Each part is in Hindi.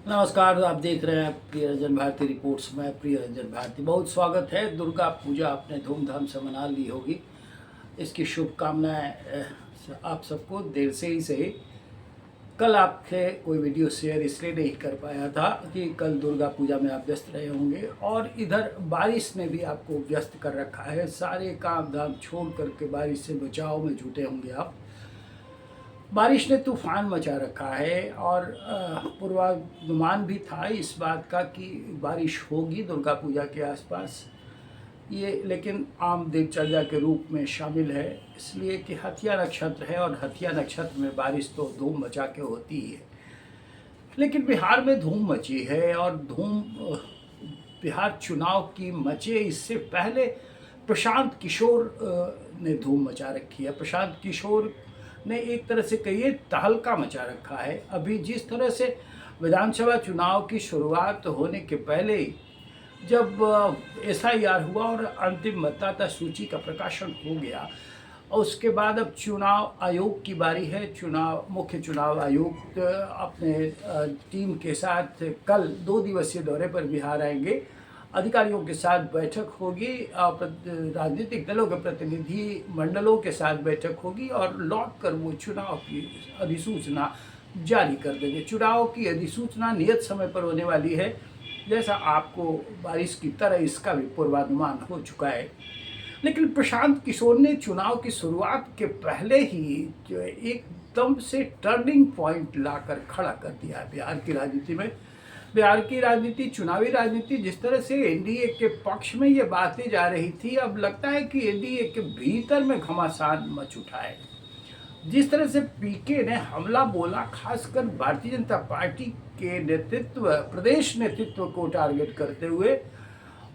नमस्कार, आप देख रहे हैं प्रिय रंजन भारती रिपोर्ट्स में। प्रिय रंजन भारती, बहुत स्वागत है। दुर्गा पूजा आपने धूमधाम से मना ली होगी, इसकी शुभकामनाएं आप सबको। देर से ही सही, कल आपसे कोई वीडियो शेयर इसलिए नहीं कर पाया था कि कल दुर्गा पूजा में आप व्यस्त रहे होंगे और इधर बारिश ने भी आपको व्यस्त कर रखा है। सारे काम धाम छोड़ करके बारिश से बचाव में जुटे होंगे आप। बारिश ने तूफान मचा रखा है और पूर्वानुमान भी था इस बात का कि बारिश होगी दुर्गा पूजा के आसपास। ये लेकिन आम दिनचर्या के रूप में शामिल है, इसलिए कि हथिया नक्षत्र है और हथिया नक्षत्र में बारिश तो धूम मचा के होती ही है। लेकिन बिहार में धूम मची है और बिहार चुनाव की मचे इससे पहले प्रशांत किशोर ने धूम मचा रखी है। प्रशांत किशोर ने एक तरह से कहिए तहलका मचा रखा है। अभी जिस तरह से विधानसभा चुनाव की शुरुआत होने के पहले ही जब एसआईआर हुआ और अंतिम मतदाता सूची का प्रकाशन हो गया और उसके बाद अब चुनाव आयोग की बारी है। मुख्य चुनाव आयुक्त अपने टीम के साथ कल 2 दिवसीय दौरे पर बिहार आएंगे। अधिकारियों के साथ बैठक होगी, राजनीतिक दलों के प्रतिनिधि मंडलों के साथ बैठक होगी और लौट कर वो चुनाव की अधिसूचना जारी कर देंगे। चुनाव की अधिसूचना नियत समय पर होने वाली है, जैसा आपको बारिश की तरह इसका भी पूर्वानुमान हो चुका है। लेकिन प्रशांत किशोर ने चुनाव की शुरुआत के पहले ही जो एकदम से टर्निंग पॉइंट लाकर खड़ा कर दिया है बिहार की राजनीति में। बिहार की राजनीति, चुनावी राजनीति, जिस तरह से एनडीए के पक्ष में ये बातें जा रही थी, अब लगता है कि एनडीए के भीतर में घमासान मच उठा है। जिस तरह से पीके ने हमला बोला, खासकर भारतीय जनता पार्टी के नेतृत्व, प्रदेश नेतृत्व को टारगेट करते हुए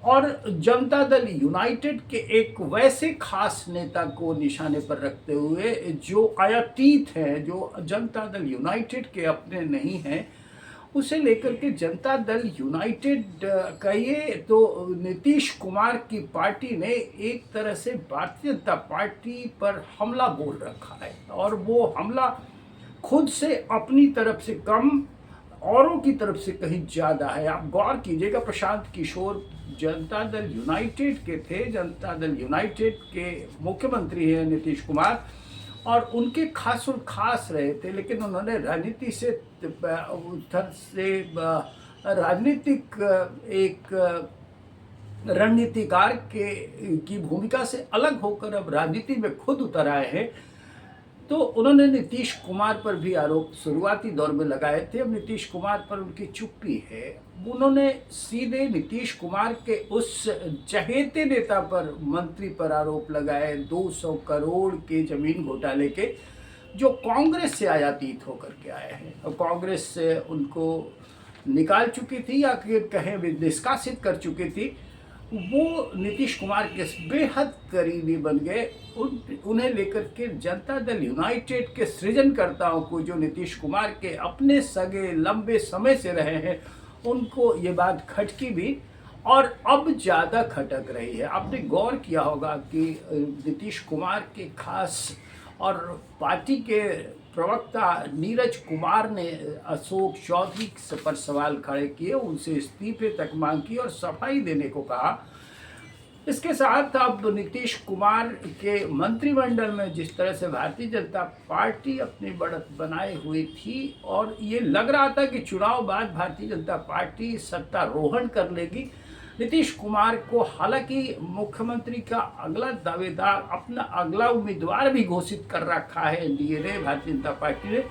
और जनता दल यूनाइटेड के एक वैसे खास नेता को निशाने पर रखते हुए जो अयातीत हैं, जो जनता दल यूनाइटेड के अपने नहीं हैं, उसे लेकर के जनता दल यूनाइटेड कहिए तो नीतीश कुमार की पार्टी ने एक तरह से भारतीय जनता पार्टी पर हमला बोल रखा है। और वो हमला खुद से अपनी तरफ से कम, औरों की तरफ से कहीं ज़्यादा है। आप गौर कीजिएगा, प्रशांत किशोर जनता दल यूनाइटेड के थे, जनता दल यूनाइटेड के मुख्यमंत्री हैं नीतीश कुमार, और उनके खास और खास रहे थे। लेकिन उन्होंने राजनीति से उधर से राजनीतिक एक रणनीतिकार की भूमिका से अलग होकर अब राजनीति में खुद उतर आए हैं। तो उन्होंने नीतीश कुमार पर भी आरोप शुरुआती दौर में लगाए थे। अब नीतीश कुमार पर उनकी चुप्पी है। उन्होंने सीधे नीतीश कुमार के उस चहेते नेता पर, मंत्री पर आरोप लगाए 200 करोड़ के जमीन घोटाले के, जो कांग्रेस से आयातीत होकर के आए हैं और कांग्रेस से उनको निकाल चुकी थी या कहें निष्कासित कर चुकी थी। वो नीतीश कुमार के बेहद करीबी बन गए। उन्हें लेकर के जनता दल यूनाइटेड के सृजनकर्ताओं को, जो नीतीश कुमार के अपने सगे लंबे समय से रहे हैं, उनको ये बात खटकी भी और अब ज़्यादा खटक रही है। आपने गौर किया होगा कि नीतीश कुमार के खास और पार्टी के प्रवक्ता नीरज कुमार ने अशोक चौधरी पर सवाल खड़े किए, उनसे इस्तीफे तक मांग की और सफाई देने को कहा। इसके साथ अब नीतीश कुमार के मंत्रिमंडल में जिस तरह से भारतीय जनता पार्टी अपनी बढ़त बनाए हुई थी और ये लग रहा था कि चुनाव बाद भारतीय जनता पार्टी सत्तारोहण कर लेगी, नीतीश कुमार को हालांकि मुख्यमंत्री का अगला दावेदार, अपना अगला उम्मीदवार भी घोषित कर रखा है एनडीए ने, भारतीय जनता पार्टी ने,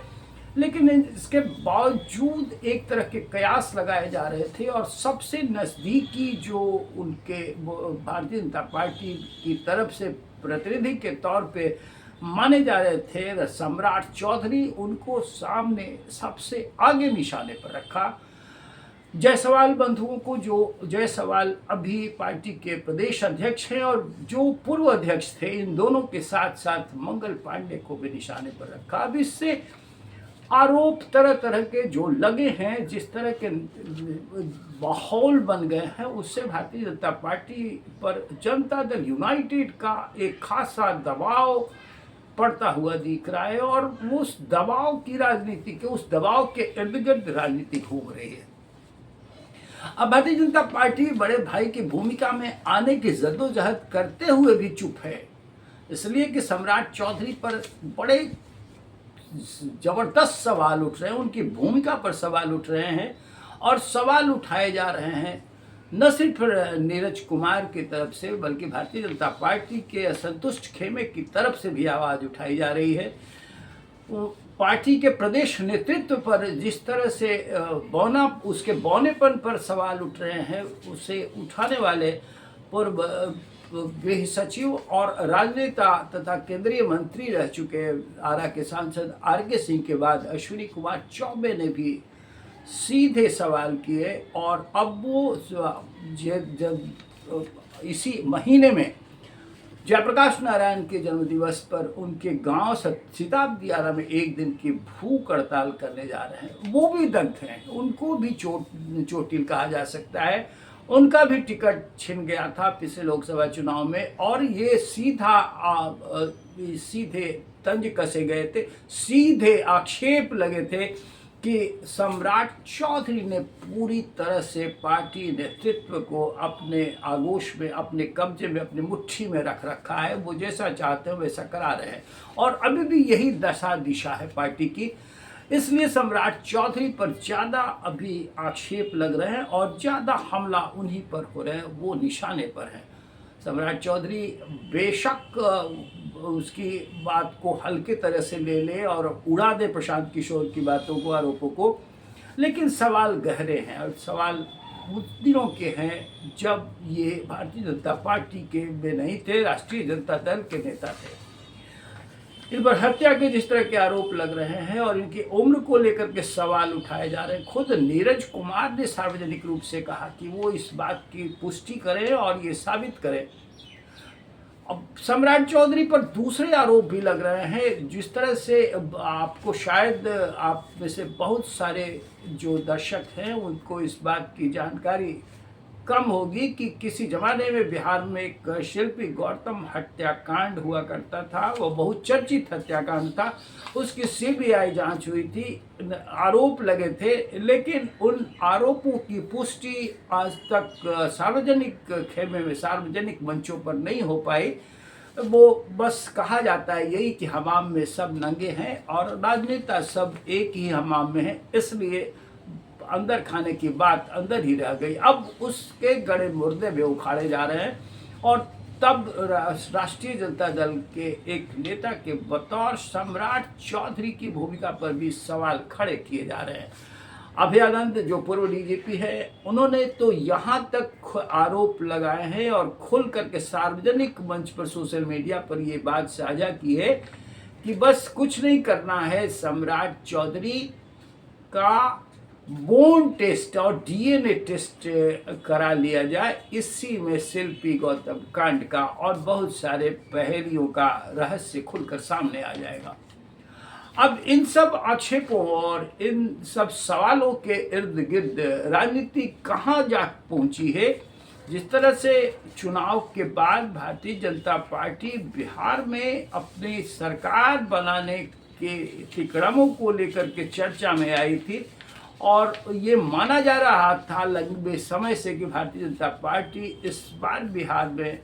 लेकिन इसके बावजूद एक तरह के कयास लगाए जा रहे थे और सबसे नज़दीकी जो उनके भारतीय जनता पार्टी की तरफ से प्रतिनिधि के तौर पे माने जा रहे थे, सम्राट चौधरी, उनको सामने सबसे आगे निशाने पर रखा। जायसवाल बंधुओं को, जो जायसवाल अभी पार्टी के प्रदेश अध्यक्ष हैं और जो पूर्व अध्यक्ष थे, इन दोनों के साथ साथ मंगल पांडे को भी निशाने पर रखा। अब इससे आरोप तरह तरह के जो लगे हैं, जिस तरह के माहौल बन गए हैं, उससे भारतीय जनता पार्टी पर जनता दल यूनाइटेड का एक खासा दबाव पड़ता हुआ दिख रहा है और उस दबाव की राजनीति के, उस दबाव के इर्द गिर्द राजनीति घूम रही है। अब भारतीय जनता पार्टी बड़े भाई की भूमिका में आने की जद्दोजहद करते हुए भी चुप है, इसलिए कि सम्राट चौधरी पर बड़े जबरदस्त सवाल उठ रहे हैं, उनकी भूमिका पर सवाल उठ रहे हैं और सवाल उठाए जा रहे हैं न सिर्फ नीरज कुमार की तरफ से बल्कि भारतीय जनता पार्टी के असंतुष्ट खेमे की तरफ से भी आवाज़ उठाई जा रही है। पार्टी के प्रदेश नेतृत्व पर जिस तरह से उसके बौनेपन पर सवाल उठ रहे हैं, उसे उठाने वाले पूर्व गृह सचिव और राजनेता तथा केंद्रीय मंत्री रह चुके आरा के सांसद आर.के. सिंह के बाद अश्विनी कुमार चौबे ने भी सीधे सवाल किए और अब वो जब इसी महीने में जयप्रकाश नारायण के जन्मदिवस पर उनके गांव शताब्दी आरा में एक दिन की भूख हड़ताल करने जा रहे हैं, वो भी दग्ध हैं, उनको भी चोटिल कहा जा सकता है। उनका भी टिकट छिन गया था पिछले लोकसभा चुनाव में और ये सीधे तंज कसे गए थे, सीधे आक्षेप लगे थे कि सम्राट चौधरी ने पूरी तरह से पार्टी नेतृत्व को अपने आगोश में, अपने कब्जे में, अपनी मुट्ठी में रख रखा है। वो जैसा चाहते हैं वैसा करा रहे हैं और अभी भी यही दशा दिशा है पार्टी की। इसलिए सम्राट चौधरी पर ज़्यादा अभी आक्षेप लग रहे हैं और ज़्यादा हमला उन्हीं पर हो रहे हैं, वो निशाने पर हैं। सम्राट चौधरी बेशक उसकी बात को हल्के तरह से ले ले और उड़ा दे प्रशांत किशोर की बातों को, आरोपों को, लेकिन सवाल गहरे हैं और सवाल उन दिनों के हैं जब ये भारतीय जनता पार्टी के में नहीं थे, राष्ट्रीय जनता दल के नेता थे। इन पर हत्या के जिस तरह के आरोप लग रहे हैं और इनकी उम्र को लेकर के सवाल उठाए जा रहे हैं, खुद नीरज कुमार ने सार्वजनिक रूप से कहा कि वो इस बात की पुष्टि करें और ये साबित करें। अब सम्राट चौधरी पर दूसरे आरोप भी लग रहे हैं। जिस तरह से आपको शायद आप में से बहुत सारे जो दर्शक हैं उनको इस बात की जानकारी कम होगी कि किसी जमाने में बिहार में एक शिल्पी गौतम हत्याकांड हुआ करता था, वो बहुत चर्चित हत्याकांड था। उसकी सीबीआई जांच हुई थी, आरोप लगे थे, लेकिन उन आरोपों की पुष्टि आज तक सार्वजनिक खेमे में, सार्वजनिक मंचों पर नहीं हो पाई। वो बस कहा जाता है यही कि हमाम में सब नंगे हैं और राजनेता सब एक ही हमाम में हैं, इसलिए अंदर खाने की बात अंदर ही रह गई। अब उसके गड़े मुर्दे भी उखाड़े जा रहे हैं और तब राष्ट्रीय जनता दल के एक नेता के बतौर सम्राट चौधरी की भूमिका पर भी सवाल खड़े किए जा रहे हैं। अभय आनंद जो पूर्व डीजीपी है, उन्होंने तो यहाँ तक आरोप लगाए हैं और खुल करके सार्वजनिक मंच पर, सोशल मीडिया पर ये बात साझा की है कि बस कुछ नहीं करना है, सम्राट चौधरी का बोन टेस्ट और डीएनए टेस्ट करा लिया जाए। इसी में शिल्पी गौतम कांड का और बहुत सारे पहेलियों का रहस्य खुलकर सामने आ जाएगा। अब इन सब आक्षेपों और इन सब सवालों के इर्द गिर्द राजनीति कहाँ जा पहुंची है। जिस तरह से चुनाव के बाद भारतीय जनता पार्टी बिहार में अपनी सरकार बनाने के क्रमों को लेकर के चर्चा में आई थी और ये माना जा रहा था लंबे समय से कि भारतीय जनता पार्टी इस बार बिहार में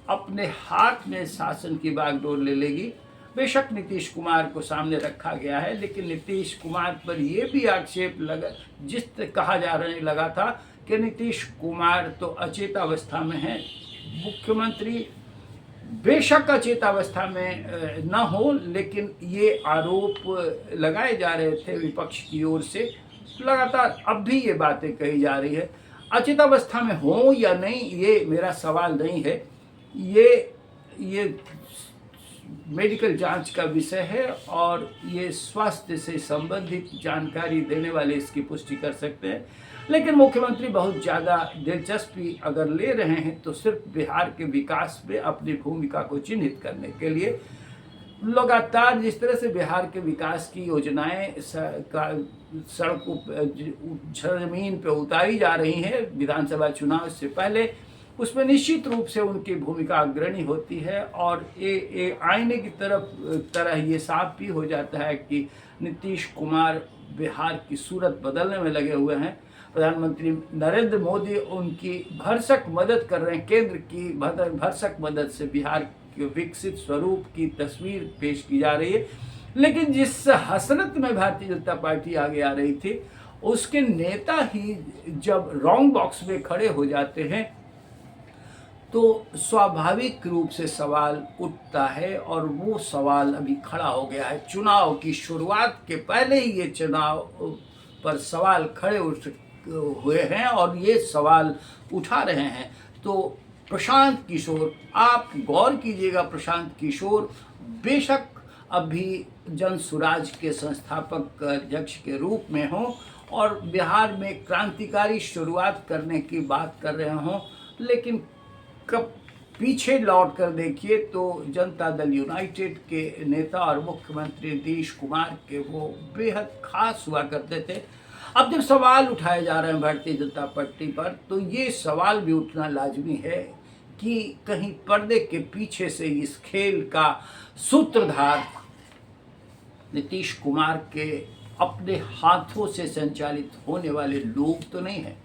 अपने हाथ में शासन की बागडोर ले लेगी। बेशक नीतीश कुमार को सामने रखा गया है, लेकिन नीतीश कुमार पर यह भी आक्षेप कहा जा रहा लगा था कि नीतीश कुमार तो अचेतावस्था में है। मुख्यमंत्री बेशक अचेतावस्था में न हो, लेकिन ये आरोप लगाए जा रहे थे विपक्ष की ओर से लगातार। अब भी ये बातें कही जा रही है, अचेतावस्था में हो या नहीं ये मेरा सवाल नहीं है, ये मेडिकल जांच का विषय है और ये स्वास्थ्य से संबंधित जानकारी देने वाले इसकी पुष्टि कर सकते हैं। लेकिन मुख्यमंत्री बहुत ज़्यादा दिलचस्पी अगर ले रहे हैं तो सिर्फ बिहार के विकास में अपनी भूमिका को चिन्हित करने के लिए लगातार जिस तरह से बिहार के विकास की योजनाएं सड़कों जमीन पे उतारी जा रही हैं विधानसभा चुनाव से पहले, उसमें निश्चित रूप से उनकी भूमिका अग्रणी होती है और ये आईने की तरह ये साफ भी हो जाता है कि नीतीश कुमार बिहार की सूरत बदलने में लगे हुए हैं। प्रधानमंत्री नरेंद्र मोदी उनकी भरसक मदद कर रहे हैं, केंद्र की भरसक मदद से बिहार के विकसित स्वरूप की तस्वीर पेश की जा रही है। लेकिन जिस हसरत में भारतीय जनता पार्टी आगे आ रही थी, उसके नेता ही जब रॉन्ग बॉक्स में खड़े हो जाते हैं तो स्वाभाविक रूप से सवाल उठता है, और वो सवाल अभी खड़ा हो गया है। चुनाव की शुरुआत के पहले ही ये चुनाव पर सवाल खड़े हुए हैं और ये सवाल उठा रहे हैं। तो प्रशांत किशोर, आप गौर कीजिएगा, प्रशांत किशोर बेशक अभी जन सुराज के संस्थापक अध्यक्ष के रूप में हों और बिहार में क्रांतिकारी शुरुआत करने की बात कर रहे हों, लेकिन कब पीछे लौट कर देखिए तो जनता दल यूनाइटेड के नेता और मुख्यमंत्री नीतीश कुमार के वो बेहद खास हुआ करते थे। अब जब सवाल उठाए जा रहे हैं भारतीय जनता पार्टी पर, तो ये सवाल भी उठना लाजमी है कि कहीं पर्दे के पीछे से इस खेल का सूत्रधार नीतीश कुमार के अपने हाथों से संचालित होने वाले लोग तो नहीं हैं।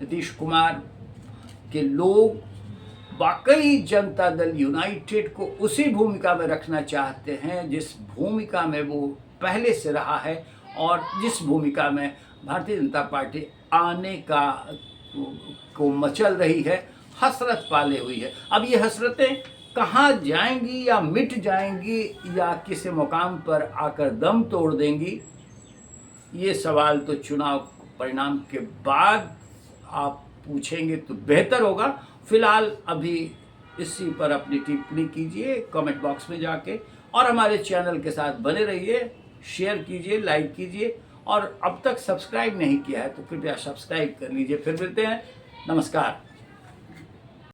नीतीश कुमार के लोग वाकई जनता दल यूनाइटेड को उसी भूमिका में रखना चाहते हैं जिस भूमिका में वो पहले से रहा है और जिस भूमिका में भारतीय जनता पार्टी आने को मचल रही है, हसरत पाले हुई है। अब ये हसरतें कहाँ जाएंगी या मिट जाएंगी या किसी मुकाम पर आकर दम तोड़ देंगी, ये सवाल तो चुनाव परिणाम के बाद आप पूछेंगे तो बेहतर होगा। फिलहाल अभी इसी पर अपनी टिप्पणी कीजिए कमेंट बॉक्स में जाके, और हमारे चैनल के साथ बने रहिए, शेयर कीजिए, लाइक कीजिए, और अब तक सब्सक्राइब नहीं किया है तो कृपया सब्सक्राइब कर लीजिए। फिर मिलते हैं, नमस्कार।